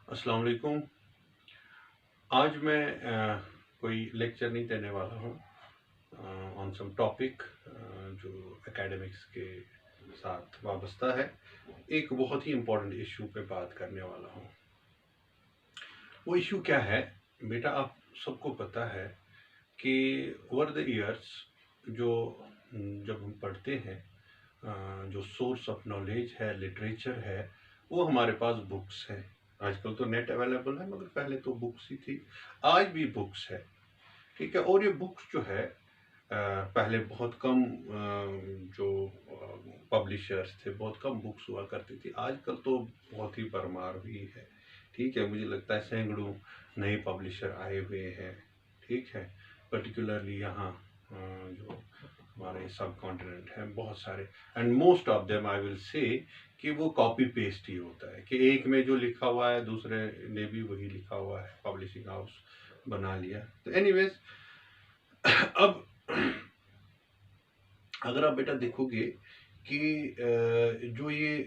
अस्सलाम वालेकुम। आज मैं कोई लेक्चर नहीं देने वाला हूँ ऑन सम टॉपिक जो एकेडमिक्स के साथ वाबस्ता है। एक बहुत ही इम्पोर्टेंट इशू पे बात करने वाला हूँ। वो इशू क्या है बेटा, आप सबको पता है कि ओवर द ईयर्स जो जब हम पढ़ते हैं जो सोर्स ऑफ नॉलेज है, लिटरेचर है, वो हमारे पास बुक्स है। आजकल तो नेट अवेलेबल है, मगर पहले तो बुक्स ही थी। आज भी बुक्स है, ठीक है। और ये बुक्स जो है पहले बहुत कम जो पब्लिशर्स थे, बहुत कम बुक्स हुआ करती थी। आजकल तो बहुत ही भरमार हुई है, ठीक है। मुझे लगता है सैकड़ों नए पब्लिशर आए हुए हैं, ठीक है। पर्टिकुलरली यहाँ जो हमारे सब कॉन्टिनेंट हैं बहुत सारे, and most of them I will say कि वो कॉपी पेस्ट ही होता है कि एक में जो लिखा हुआ है दूसरे ने भी वही लिखा हुआ है, पब्लिशिंग हाउस बना लिया। तो एनीवेज अब अगर आप बेटा देखोगे कि जो ये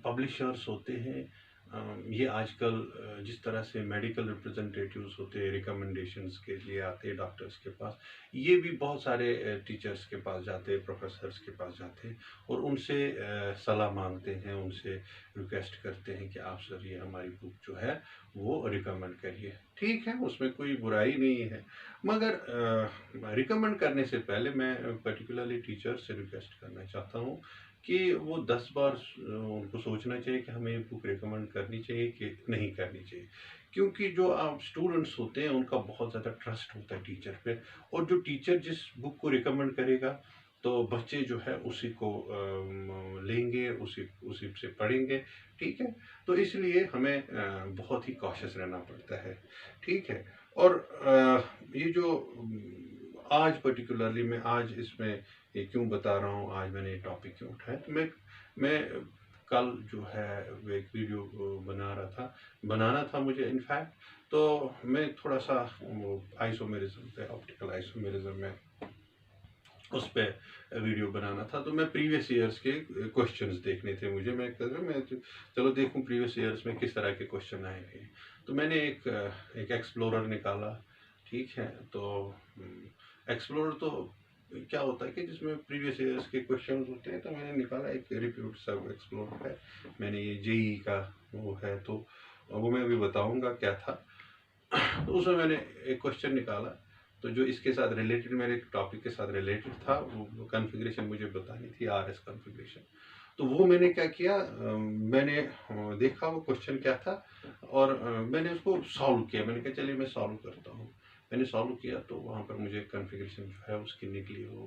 पब्लिशर्स होते हैं, ये आजकल जिस तरह से मेडिकल रिप्रेजेंटेटिव्स होते हैं, रिकमेंडेशंस के लिए आते हैं डॉक्टर्स के पास, ये भी बहुत सारे टीचर्स के पास जाते हैं, प्रोफेसर्स के पास जाते हैं और उनसे सलाह मांगते हैं, उनसे रिक्वेस्ट करते हैं कि आप सर ये हमारी बुक जो है वो रिकमेंड करिए। ठीक है, उसमें कोई बुराई नहीं है, मगर रिकमेंड करने से पहले मैं पर्टिकुलरली टीचर से रिक्वेस्ट करना चाहता हूँ कि वो 10 बार उनको सोचना चाहिए कि हमें बुक रिकमेंड करनी चाहिए कि नहीं करनी चाहिए। क्योंकि जो आप स्टूडेंट्स होते हैं उनका बहुत ज़्यादा ट्रस्ट होता है टीचर पे, और जो टीचर जिस बुक को रिकमेंड करेगा तो बच्चे जो है उसी को लेंगे, उसी उसी से पढ़ेंगे, ठीक है। तो इसलिए हमें बहुत ही कॉशियस रहना पड़ता है, ठीक है। और ये जो आज पर्टिकुलरली मैं आज इसमें ये क्यों बता रहा हूँ, आज मैंने ये टॉपिक क्यों उठाया, तो मैं कल जो है वो एक वीडियो बनाना था मुझे इनफैक्ट। तो मैं थोड़ा सा वो आइसोमेरिज्म पे, ऑप्टिकल आइसोमेरिज्म में उस पर वीडियो बनाना था। तो मैं प्रीवियस ईयर्स के क्वेश्चंस देखने थे मुझे। मैं चलो देखूं प्रीवियस ईयर्स में किस तरह के क्वेश्चन आए हैं। तो मैंने एक एक्सप्लोरर निकाला, ठीक है। तो एक्सप्लोरर तो क्या होता है कि जिसमें प्रीवियस ईयर्स के क्वेश्चन होते हैं, तो मैंने निकाला एक रिप्यूट सब एक्सप्लोरर है। मैंने ये जेई का वो है, तो वो मैं अभी बताऊंगा क्या था। तो उसमें मैंने एक क्वेश्चन निकाला, तो जो इसके साथ रिलेटेड, मेरे टॉपिक के साथ रिलेटेड था, वो कॉन्फ़िगरेशन मुझे बतानी थी, आरएस कॉन्फ़िगरेशन। तो वो मैंने क्या किया, मैंने देखा वो क्वेश्चन क्या था, और मैंने उसको सॉल्व किया। मैंने कहा चलिए मैं सॉल्व करता हूँ। मैंने सॉल्व किया तो वहाँ पर मुझे कॉन्फ़िगरेशन जो है उसकी निकली। वो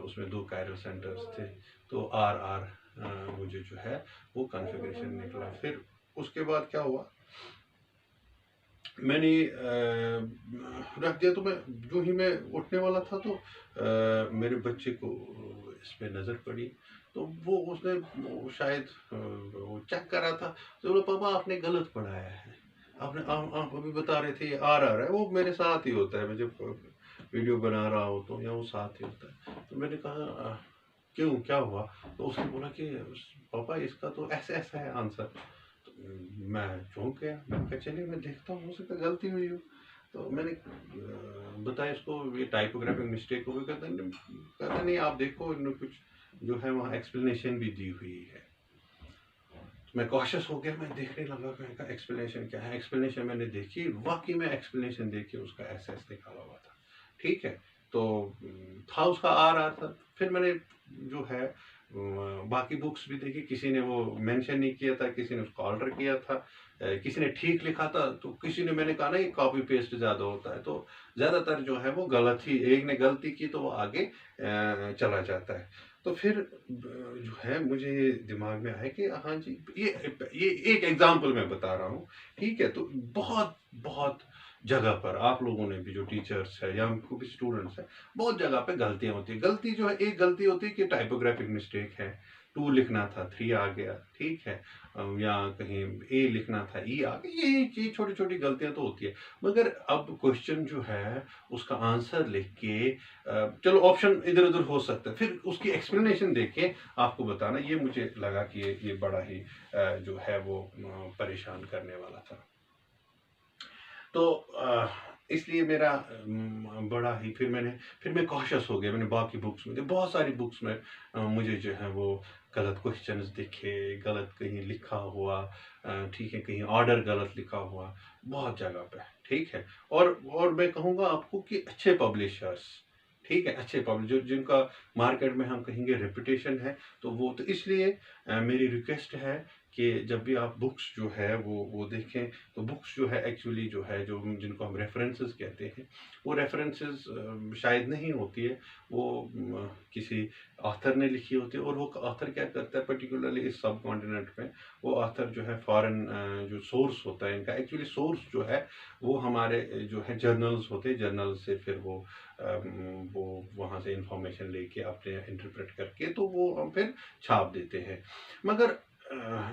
उसमें 2 कायरल सेंटर्स थे, तो आर आर मुझे जो है वो कॉन्फ़िगरेशन निकला। फिर उसके बाद क्या हुआ, मैंने रख दिया। तो मैं जो ही मैं उठने वाला था, तो मेरे बच्चे को इस पे नज़र पड़ी। तो वो उसने शायद वो चेक कर रहा था। तो बोला पापा आपने गलत पढ़ाया है, आपने आप अभी बता रहे थे ये आर आ रहा है। वो मेरे साथ ही होता है, मैं जब वीडियो बना रहा हो तो, या वो साथ ही होता है। तो मैंने कहा क्यों, क्या हुआ? तो उसने बोला कि पापा इसका तो ऐसा ऐसा है आंसर। तो मैं चौंक गया। मैंने कहा चलिए मैं देखता हूँ, हो सकता है गलती हुई हो। तो मैंने बताया इसको ये टाइपोग्राफिक मिस्टेक हो गई। कहता नहीं आप देखो, इन्होंने कुछ जो है वहाँ एक्सप्लेनेशन भी दी हुई है। तो मैं कॉशियस हो गया, मैं देखने लगा, मैंने कहा एक्सप्लेनेशन क्या है। एक्सप्लेनेशन मैंने देखी, वाकई में एक्सप्लेनेशन देखी, उसका ऐसा ऐसा निकाला हुआ था, ठीक है। तो था उसका आ रहा था। फिर मैंने जो है बाकी बुक्स भी देखी, किसी ने वो मेंशन नहीं किया था, किसी ने उसको ऑल्टर किया था, किसी ने ठीक लिखा था, तो किसी ने, मैंने कहा ना ये कॉपी पेस्ट ज़्यादा होता है, तो ज़्यादातर जो है वो गलत ही, एक ने गलती की तो वो आगे चला जाता है। तो फिर जो है मुझे दिमाग में आया कि हाँ जी, ये एक एग्जांपल मैं बता रहा हूँ, ठीक है। तो बहुत बहुत जगह पर आप लोगों ने भी, जो टीचर्स है या हमको भी स्टूडेंट्स है, बहुत जगह पे गलतियां होती है। गलती जो है, एक गलती होती है कि टाइपोग्राफिक मिस्टेक है, 2 लिखना था 3 आ गया, ठीक है। या कहीं ए लिखना था ई आ गया, ये छोटी छोटी गलतियां तो होती है। मगर अब क्वेश्चन जो है उसका आंसर लिख के चलो ऑप्शन इधर उधर हो सकता है, फिर उसकी एक्सप्लेनेशन देख के आपको बताना, ये मुझे लगा कि ये बड़ा ही जो है वो परेशान करने वाला था। तो इसलिए मेरा बड़ा ही फिर मैं कॉशियस हो गया। मैंने बाकी बुक्स में बहुत सारी बुक्स में मुझे जो है वो गलत क्वेश्चंस दिखे, गलत कहीं लिखा हुआ, ठीक है, कहीं ऑर्डर गलत लिखा हुआ, बहुत जगह पे, ठीक है। और मैं कहूँगा आपको कि अच्छे पब्लिशर्स, ठीक है, अच्छे पब्लिश जो जिनका मार्केट में हम कहेंगे रेपुटेशन है, तो वो तो इसलिए मेरी रिक्वेस्ट है कि जब भी आप बुक्स जो है वो देखें, तो बुक्स जो है एक्चुअली जो है जो जिनको हम रेफरेंसेस कहते हैं, वो रेफरेंसेस शायद नहीं होती है, वो किसी ऑथर ने लिखी होती है। और वो ऑथर क्या करता है पर्टिकुलरली इस सब कॉन्टिनेंट में, वो ऑथर जो है फॉरेन जो सोर्स होता है इनका, एक्चुअली सोर्स जो है वो हमारे जो है जर्नल्स होते हैं, जर्नल से फिर वो वहाँ से इंफॉर्मेशन लेके अपने इंटरप्रेट करके तो वो हम फिर छाप देते हैं। मगर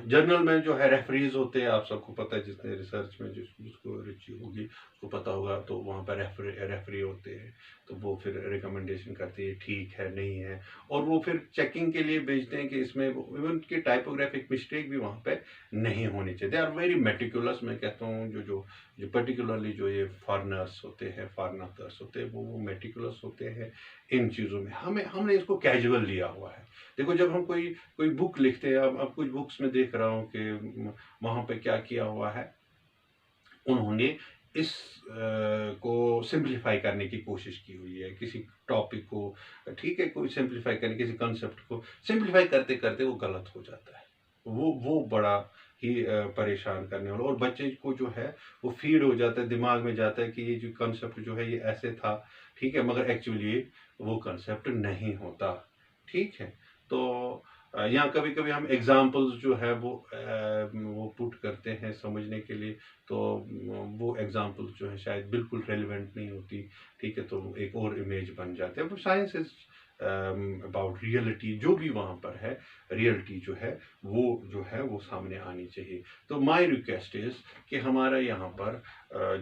जर्नल में जो है रेफरीज होते हैं, आप सबको पता है, जिसने रिसर्च में जिसको रुचि होगी उसको पता होगा, तो वहाँ पर रेफरी होते हैं, तो वो फिर रिकमेंडेशन करते हैं ठीक है नहीं है, और वो फिर चेकिंग के लिए भेजते हैं कि इसमें इवन की टाइपोग्राफिक मिस्टेक भी वहाँ पे नहीं होनी चाहिए। दे आर वेरी मेटिकुलस, मैं कहता हूँ जो पर्टिकुलरली जो ये फॉरनर्स होते हैं, फॉरेन ऑथर्स होते हैं, वो मेटिकुलस होते हैं इन चीज़ों में। हमने इसको कैजुअल लिया हुआ है। देखो जब हम कोई कोई बुक लिखते हैं, अब कुछ बुक्स में देख रहा हूँ कि वहाँ पे क्या किया हुआ है, उन्होंने इस को सिंप्लीफाई करने की कोशिश की हुई है, किसी टॉपिक को, ठीक है, कोई सिंप्लीफाई करने, किसी कंसेप्ट को सिंप्लीफाई करते करते वो गलत हो जाता है। वो बड़ा ही परेशान करने वाला, और बच्चे को जो है वो फीड हो जाता है, दिमाग में जाता है कि ये जो कंसेप्ट जो है ये ऐसे था, ठीक है, मगर एक्चुअली वो कंसेप्ट नहीं होता, ठीक है। तो यहाँ कभी कभी हम एग्जाम्पल्स जो है वो पुट करते हैं समझने के लिए, तो वो एग्जाम्पल्स जो है शायद बिल्कुल रेलिवेंट नहीं होती, ठीक है, तो एक और इमेज बन जाते हैं। वो साइंस इज अबाउट रियलिटी, जो भी वहाँ पर है रियलिटी जो है वो सामने आनी चाहिए। तो माय रिक्वेस्ट इज कि हमारा यहाँ पर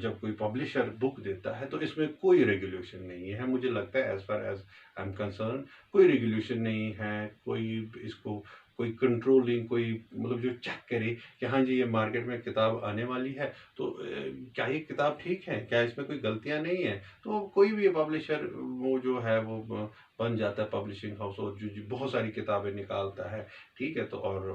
जब कोई पब्लिशर बुक देता है तो इसमें कोई रेगुलेशन नहीं है, मुझे लगता है, as far as I am concerned, कोई रेगुलेशन नहीं है, कोई कंट्रोलिंग, कोई मतलब जो चेक करे कि हाँ जी ये मार्केट में किताब आने वाली है, तो क्या ये किताब ठीक है, क्या इसमें कोई गलतियां नहीं है। तो कोई भी पब्लिशर वो जो है वो बन जाता है पब्लिशिंग हाउस, और जो बहुत सारी किताबें निकालता है, ठीक है, तो और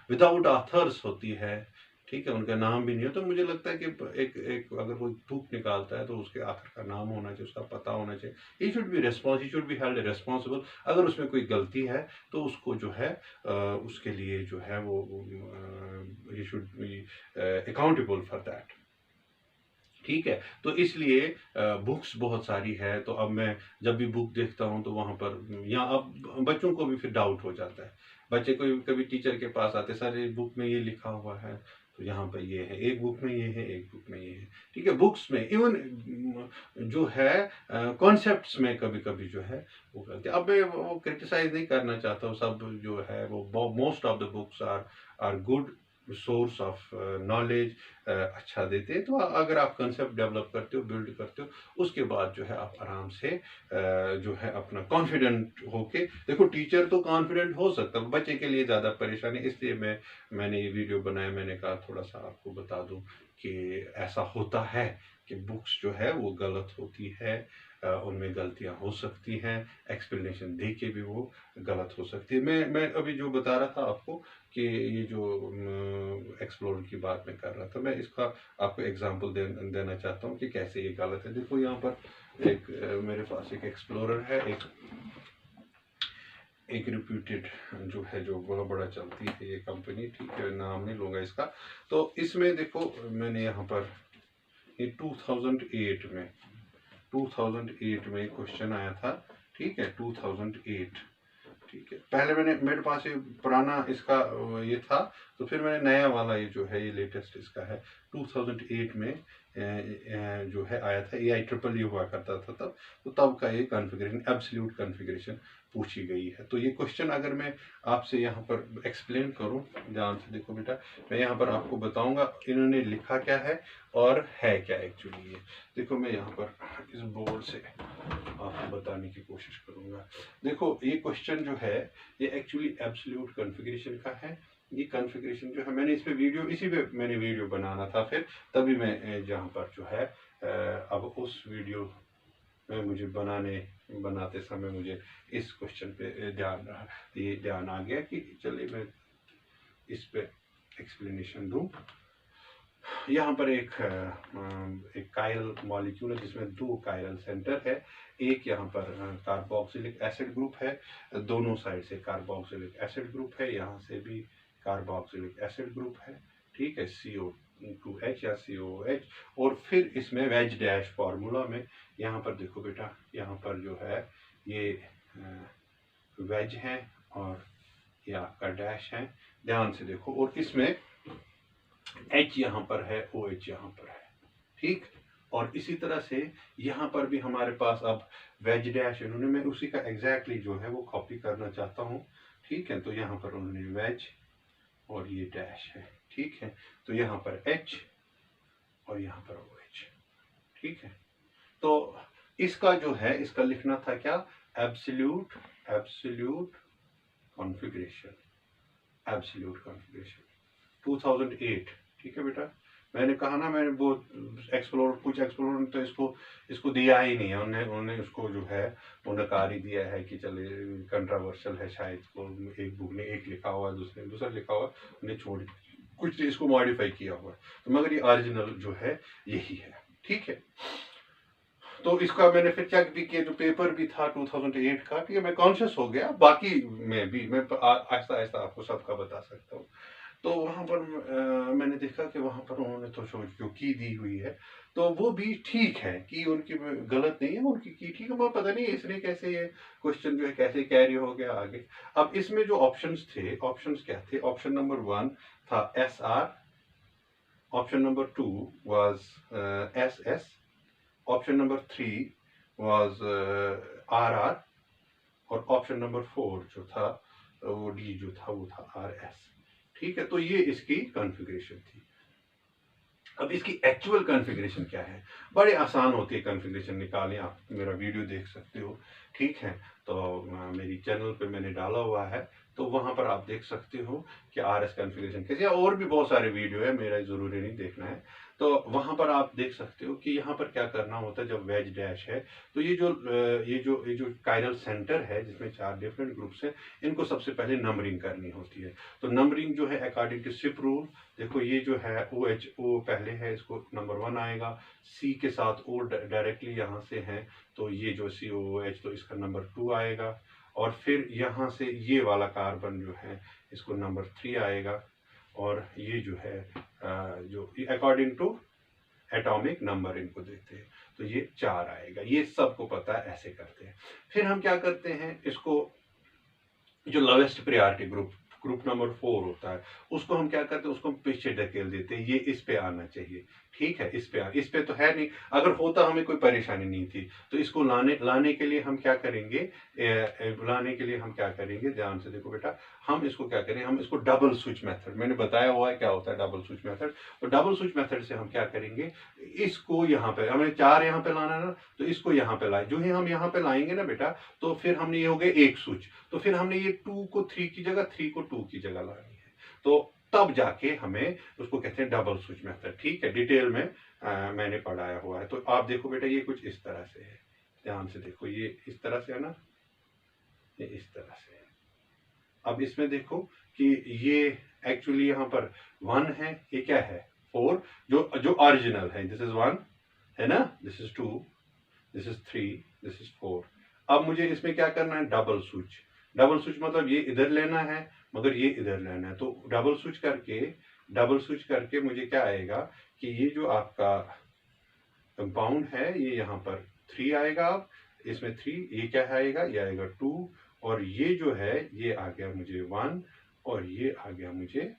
विदाउट ऑथर्स होती है, ठीक है, उनका नाम भी नहीं हो। तो मुझे लगता है कि एक एक अगर कोई बुक निकालता है तो उसके ऑथर का नाम होना चाहिए, उसका पता होना चाहिए। He should be he should be held responsible. अगर उसमें कोई गलती है तो उसको जो है उसके लिए जो है वो he should be accountable for that, ठीक है। तो इसलिए बुक्स बहुत सारी है, तो अब मैं जब भी बुक देखता हूँ तो वहाँ पर, या अब बच्चों को भी फिर डाउट हो जाता है, बच्चे कोई कभी टीचर के पास आते, सर ये बुक में ये लिखा हुआ है, तो यहाँ पर ये है, एक बुक में ये है, एक बुक में ये है, ठीक है। बुक्स में इवन जो है कॉन्सेप्ट्स में कभी कभी जो है वो करते। अब मैं वो क्रिटिसाइज नहीं करना चाहता हूँ, सब जो है वो most of the books are good source of knowledge, अच्छा देते हैं। तो अगर आप कंसेप्ट डेवलप करते हो, बिल्ड करते हो, उसके बाद जो है आप आराम से जो है अपना कॉन्फिडेंट होके देखो। टीचर तो कॉन्फिडेंट हो सकता है, बच्चे के लिए ज़्यादा परेशानी, इसलिए मैंने ये वीडियो बनाया। मैंने कहा थोड़ा सा आपको बता दूं कि ऐसा होता है कि बुक्स जो है वो गलत होती है, उनमें गलतियां हो सकती हैं, एक्सप्लेनेशन दे के भी वो गलत हो सकती है। मैं अभी जो बता रहा था आपको कि ये जो एक्सप्लोर की बात मैं कर रहा था, मैं इसका आपको एग्जांपल देना चाहता हूँ कि कैसे ये गलत है। देखो यहाँ पर एक मेरे पास एक एक्सप्लोरर है, एक रिप्यूटेड जो है, जो बहुत बड़ा चलती है ये कंपनी, ठीक है, नाम नहीं लूँगा इसका। तो इसमें देखो मैंने यहाँ पर ये 2008 में क्वेश्चन आया था, ठीक है, 2008, ठीक है, पहले मेरे पास ये पुराना इसका ये था, तो फिर मैंने नया वाला ये जो है ये लेटेस्ट इसका है 2008 में जो है आया था, AI हुआ करता था तब, तो तब का ये कॉन्फ़िगरेशन एब्सोल्यूट कॉन्फ़िगरेशन पूछी गई है। तो ये क्वेश्चन अगर मैं आपसे यहाँ पर एक्सप्लेन करूँ, ध्यान से देखो बेटा, मैं यहाँ पर आपको बताऊंगा इन्होंने लिखा क्या है और है क्या एक्चुअली। ये देखो, मैं यहाँ पर इस बोर्ड से आपको बताने की कोशिश करूंगा। देखो, ये क्वेश्चन जो है ये एक्चुअली एब्सोल्यूट कॉन्फ़िगरेशन का है। ये कॉन्फ़िगरेशन जो है मैंने इस पे वीडियो बनाना था, फिर तभी मैं जहाँ पर जो है अब उस वीडियो में मुझे बनाते समय मुझे इस क्वेश्चन पे ध्यान आ गया कि चलिए मैं इस पे एक्सप्लेनेशन दूं। यहाँ पर एक कायरल मॉलिक्यूल है जिसमें 2 कायरल सेंटर है। एक यहाँ पर कार्बोक्सिलिक एसिड ग्रुप है, दोनों साइड से कार्बोक्सिलिक एसिड ग्रुप है, यहाँ से भी कार्बोक्सिलिक एसिड ग्रुप है, ठीक है, CO2H या COOH। और फिर इसमें वेज डैश फार्मूला में यहाँ पर देखो बेटा, यहाँ पर जो है ये वेज है और ये आपका डैश है, ध्यान से देखो। और इसमें H यहाँ पर है, OH यहाँ पर है, ठीक। और इसी तरह से यहाँ पर भी हमारे पास अब वेज डैश इन्होंने, मैं उसी का एग्जैक्टली जो है वो कॉपी करना चाहता हूँ, ठीक है। तो यहाँ पर उन्होंने वेज और ये डैश है, ठीक है। तो यहाँ पर H और यहाँ पर OH, ठीक है। तो इसका जो है इसका लिखना था क्या, एब्सोल्यूट कॉन्फ़िगरेशन 2008, ठीक है बेटा। मैंने कहा ना, मैंने वो कुछ एक्सप्लोर तो इसको दिया ही नहीं है, उन्होंने उसको जो है वो नकार ही दिया है कि चले कंट्रोवर्शियल है शायद, तो एक बुक ने एक लिखा हुआ है, दूसरे दूसरा लिखा हुआ है, उन्हें छोड़ कुछ इसको मॉडिफाई किया हुआ है, तो मगर ये ओरिजिनल जो है यही है, ठीक है। तो इसका मैंने फिर चेक भी किया, जो पेपर भी था 2008 का, कि मैं कॉन्शियस हो गया, बाकी में भी मैं आहिस्ता आहिस्ता आपको सबका बता सकता हूँ। तो वहाँ पर मैंने देखा कि वहाँ पर उन्होंने तो जो की दी हुई है, तो वो भी ठीक है, कि उनकी गलत नहीं है, उनकी की ठीक है, पर पता नहीं इसने कैसे ये क्वेश्चन जो है कैसे कैरी हो गया आगे। अब इसमें जो ऑप्शंस थे, ऑप्शंस क्या थे, ऑप्शन नंबर 1 था SR, option number 2 was SS, option number 3 was RR, और ऑप्शन नंबर 4 जो था वो D जो था वो था RS, ठीक है। तो ये इसकी कॉन्फ़िगरेशन थी। अब इसकी एक्चुअल कॉन्फ़िगरेशन क्या है, बड़े आसान होती है कॉन्फ़िगरेशन निकालें, आप मेरा वीडियो देख सकते हो, ठीक है। तो मेरी चैनल पे मैंने डाला हुआ है, तो वहां पर आप देख सकते हो कि RS कॉन्फ़िगरेशन कैसे, और भी बहुत सारे वीडियो है, मेरा जरूरी नहीं देखना है। तो वहां पर आप देख सकते हो कि यहाँ पर क्या करना होता है। जब वेज डैश है तो ये जो कायरल सेंटर है जिसमें 4 डिफरेंट ग्रुप्स हैं, इनको सबसे पहले नंबरिंग करनी होती है। तो नंबरिंग जो है अकॉर्डिंग टू शिप रूल, देखो ये जो है OHO पहले है, इसको नंबर 1 आएगा, C के साथ O डायरेक्टली यहाँ से है, तो ये जो COOH तो इसका नंबर 2 आएगा, और फिर यहाँ से ये वाला कार्बन जो है इसको नंबर 3 आएगा, और ये जो है जो अकॉर्डिंग टू एटॉमिक नंबर इनको देते हैं तो ये 4 आएगा। ये सबको पता है, ऐसे करते हैं। फिर हम क्या करते हैं, इसको जो लोवेस्ट प्रायोरिटी ग्रुप नंबर 4 होता है, उसको हम क्या करते हैं, उसको हम पीछे ढकेल देते हैं, ये इस पे आना चाहिए, ठीक है। इस पे तो है नहीं, अगर होता हमें कोई परेशानी नहीं थी। तो इसको लाने के लिए हम क्या करेंगे, ध्यान से देखो बेटा, हम इसको क्या करें, हम इसको डबल स्विच मेथड, मैंने बताया हुआ है क्या होता है डबल स्विच मेथड। तो डबल स्विच मेथड से हम क्या करेंगे, इसको यहाँ पे हमें 4 यहाँ पे लाना ना, तो इसको यहाँ पे लाए, जो ही हम यहाँ पे लाएंगे ना बेटा, तो फिर हमने ये हो गया एक स्विच, तो फिर हमने ये 2 को 3 की जगह, 3 को 2 की जगह लानी है, तो तब जाके हमें उसको कहते हैं डबल स्विच मेथड, ठीक है। डिटेल में मैंने पढ़ाया हुआ है। तो आप देखो बेटा, ये कुछ इस तरह से है, ध्यान से देखो, ये इस तरह से है ना, ये इस तरह से है। अब इसमें देखो कि ये एक्चुअली यहाँ पर 1 है, ये क्या है 4, जो ओरिजिनल है, दिस इज 1 है ना, this is 2, this is 3, this is 4। अब मुझे इसमें क्या करना है, डबल स्विच मतलब ये इधर लेना है मगर ये इधर लेना है। तो डबल स्विच करके मुझे क्या आएगा कि ये जो आपका कंपाउंड है ये यहाँ पर 3 आएगा। अब इसमें 3, ये क्या आएगा, ये आएगा 2, और ये जो है ये आ गया मुझे 1 और ये आ गया मुझे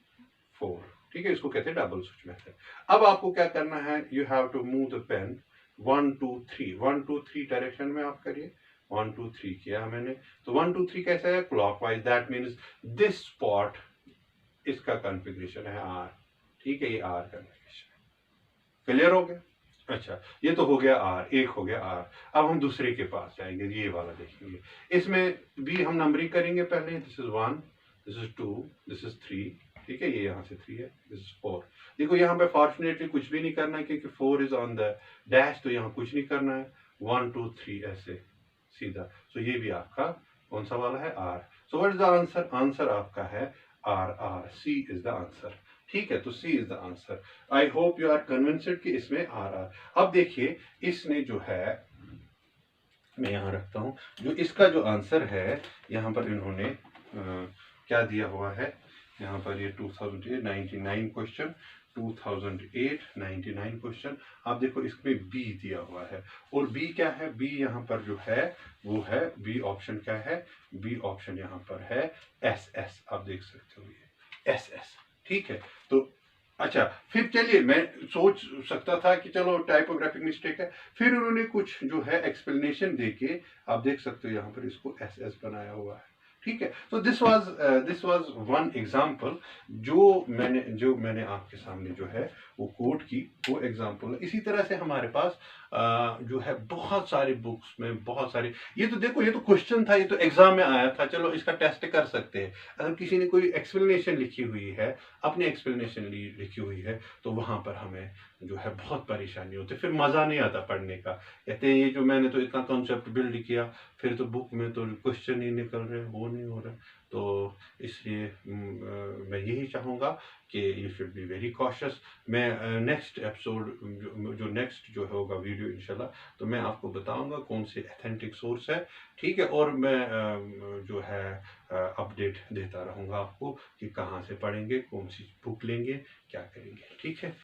4। ठीक है, इसको कहते हैं डबल स्विच मेथड। अब आपको क्या करना है, you have to move the pen 1 2 3 1 2 3 direction में आप करिए। 1 2 3 किया मैंने, तो 1 2 3 कैसा है, clockwise. That means this spot, इसका कॉन्फ़िगरेशन है आर। ठीक है, ये आर कॉन्फ़िगरेशन है। क्लियर हो गया? अच्छा, ये तो हो गया आर, एक हो गया आर। अब हम दूसरे के पास जाएंगे, ये वाला देखेंगे। इसमें भी हम नंबरिंग करेंगे पहले। This is 1, this is 2, this is 3। ठीक है, ये यहाँ से 3 है, दिस इज 4। देखो यहाँ पे फॉर्चुनेटली कुछ भी नहीं करना है क्योंकि 4 इज ऑन द डैश, तो यहाँ कुछ नहीं करना है। 1 2 3 ऐसे सीधा। सो ये भी आपका कौन सा वाला है, R. So what is the answer? Answer आपका है R R, C is the answer. ठीक है, तो C is the answer. I hope you are convinced कि इसमें आ रहा है। अब देखिए, इसने जो है, मैं यहाँ रखता हूँ, जो इसका जो आंसर है, यहाँ पर इन्होंने क्या दिया हुआ है, यहाँ पर ये 2008 99 क्वेश्चन, 2008 99 क्वेश्चन। आप देखो इसमें बी दिया हुआ है, और बी क्या है, बी यहाँ पर जो है वो है, बी ऑप्शन क्या है, बी ऑप्शन यहाँ पर है एस एस। आप देख सकते हो ये एस एस। ठीक है, तो अच्छा, फिर चलिए, मैं सोच सकता था कि चलो टाइपोग्राफिक मिस्टेक है, फिर उन्होंने कुछ जो है एक्सप्लेनेशन देके, आप देख सकते हो यहाँ पर इसको एस एस बनाया हुआ है। ठीक है, तो दिस वाज वन एग्जांपल जो मैंने आपके सामने जो है वो कोट की, वो एग्जांपल है। इसी तरह से हमारे पास जो है बहुत सारी बुक्स में बहुत सारे, ये तो देखो, ये तो क्वेश्चन था, ये तो एग्जाम में आया था, चलो इसका टेस्ट कर सकते हैं। अगर किसी ने कोई एक्सप्लेनेशन लिखी हुई है, अपनी एक्सप्लेनेशन लिखी हुई है, तो वहां पर हमें जो है बहुत परेशानी होती है, फिर मजा नहीं आता पढ़ने का। कहते हैं ये जो मैंने तो इतना कॉन्सेप्ट बिल्ड किया, फिर तो बुक में तो क्वेश्चन ही निकल रहे, वो नहीं हो रहा। तो इसलिए मैं यही चाहूँगा कि you should be very cautious. मैं नेक्स्ट एपिसोड जो नेक्स्ट जो होगा वीडियो इंशाल्लाह, तो मैं आपको बताऊंगा कौन से अथेंटिक सोर्स है। ठीक है, और मैं जो है अपडेट देता रहूँगा आपको कि कहाँ से पढ़ेंगे, कौन सी बुक लेंगे, क्या करेंगे। ठीक है।